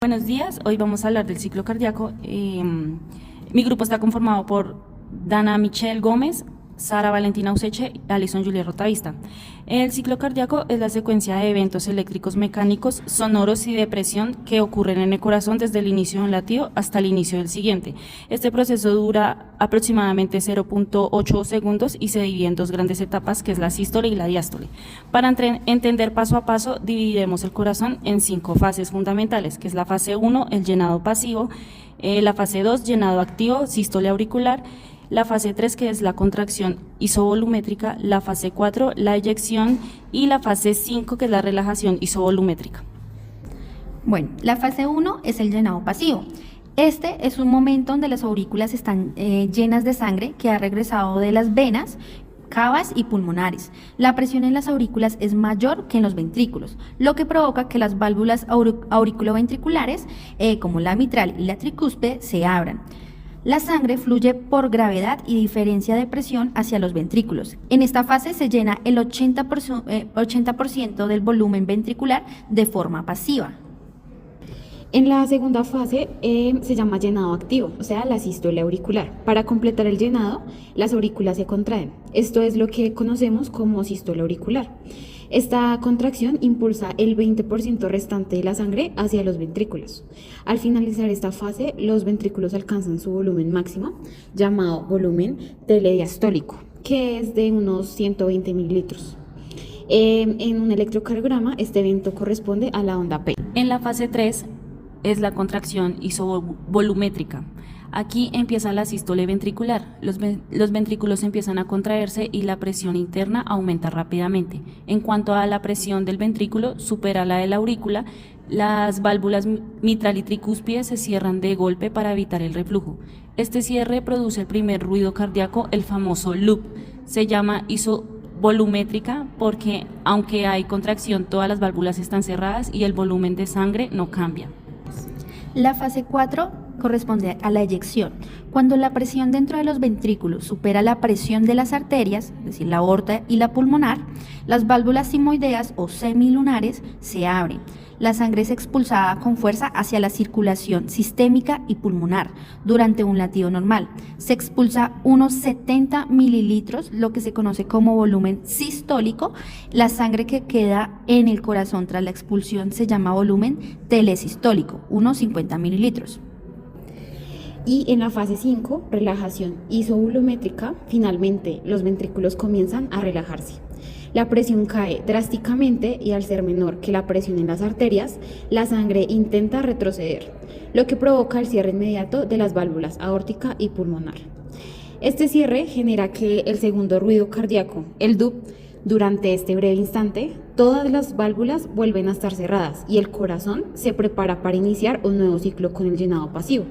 Buenos días, hoy vamos a hablar del ciclo cardíaco. Mi grupo está conformado por Dana Michelle Gómez, Sara Valentina Useche y Alison Julia Rotavista. El ciclo cardíaco es la secuencia de eventos eléctricos mecánicos, sonoros y de presión que ocurren en el corazón desde el inicio de un latido hasta el inicio del siguiente. Este proceso dura aproximadamente 0.8 segundos y se divide en dos grandes etapas, que es la sístole y la diástole. Para entender paso a paso, dividiremos el corazón en 5 fases fundamentales, que es la fase 1, el llenado pasivo, la fase 2, llenado activo, sístole auricular, la fase 3, que es la contracción isovolumétrica, la fase 4, la eyección, y la fase 5, que es la relajación isovolumétrica. Bueno, la fase 1 es el llenado pasivo. Este es un momento donde las aurículas están llenas de sangre que ha regresado de las venas, cavas y pulmonares. La presión en las aurículas es mayor que en los ventrículos, lo que provoca que las válvulas auriculoventriculares, como la mitral y la tricúspide, se abran. La sangre fluye por gravedad y diferencia de presión hacia los ventrículos. En esta fase se llena el 80% del volumen ventricular de forma pasiva. En la segunda fase se llama llenado activo, o sea, la sístole auricular. Para completar el llenado, las aurículas se contraen. Esto es lo que conocemos como sístole auricular. Esta contracción impulsa el 20% restante de la sangre hacia los ventrículos. Al finalizar esta fase, los ventrículos alcanzan su volumen máximo, llamado volumen telediastólico, que es de unos 120 mililitros. En un electrocardiograma, este evento corresponde a la onda P. En la fase 3 es la contracción isovolumétrica. Aquí empieza la sístole ventricular. Los ventrículos empiezan a contraerse y la presión interna aumenta rápidamente. En cuanto a la presión del ventrículo, supera la de la aurícula. Las válvulas mitral y tricúspide se cierran de golpe para evitar el reflujo. Este cierre produce el primer ruido cardíaco, el famoso loop. Se llama isovolumétrica porque, aunque hay contracción, todas las válvulas están cerradas y el volumen de sangre no cambia. La fase 4 corresponde a la eyección. Cuando la presión dentro de los ventrículos supera la presión de las arterias, es decir, la aorta y la pulmonar, las válvulas simoideas o semilunares se abren. La sangre es expulsada con fuerza hacia la circulación sistémica y pulmonar durante un latido normal. Se expulsa unos 70 mililitros, lo que se conoce como volumen sistólico. La sangre que queda en el corazón tras la expulsión se llama volumen telesistólico, unos 50 mililitros. Y en la fase 5, relajación isovolumétrica, finalmente los ventrículos comienzan a relajarse. La presión cae drásticamente y al ser menor que la presión en las arterias, la sangre intenta retroceder, lo que provoca el cierre inmediato de las válvulas aórtica y pulmonar. Este cierre genera que el segundo ruido cardíaco, el DUP, durante este breve instante, todas las válvulas vuelven a estar cerradas y el corazón se prepara para iniciar un nuevo ciclo con el llenado pasivo.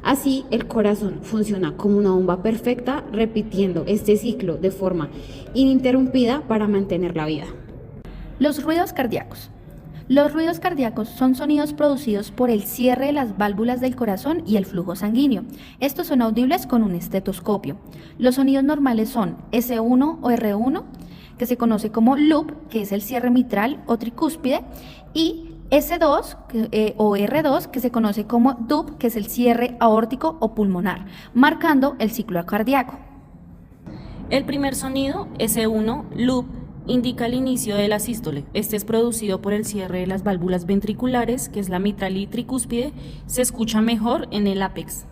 Así, el corazón funciona como una bomba perfecta, repitiendo este ciclo de forma ininterrumpida para mantener la vida. Los ruidos cardíacos. Los ruidos cardíacos son sonidos producidos por el cierre de las válvulas del corazón y el flujo sanguíneo. Estos son audibles con un estetoscopio. Los sonidos normales son S1 o R1, que se conoce como loop, que es el cierre mitral o tricúspide, y S2 o R2, que se conoce como DUP, que es el cierre aórtico o pulmonar, marcando el ciclo cardíaco. El primer sonido, S1, loop, indica el inicio de la sístole. Este es producido por el cierre de las válvulas ventriculares, que es la mitral y tricúspide. Se escucha mejor en el ápex.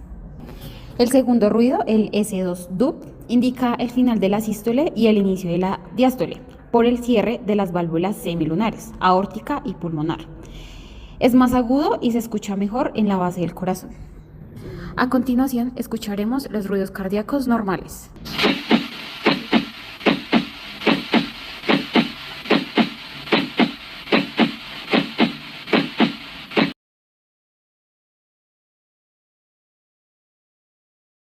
El segundo ruido, el S2 DUP, indica el final de la sístole y el inicio de la diástole, por el cierre de las válvulas semilunares, aórtica y pulmonar. Es más agudo y se escucha mejor en la base del corazón. A continuación, escucharemos los ruidos cardíacos normales.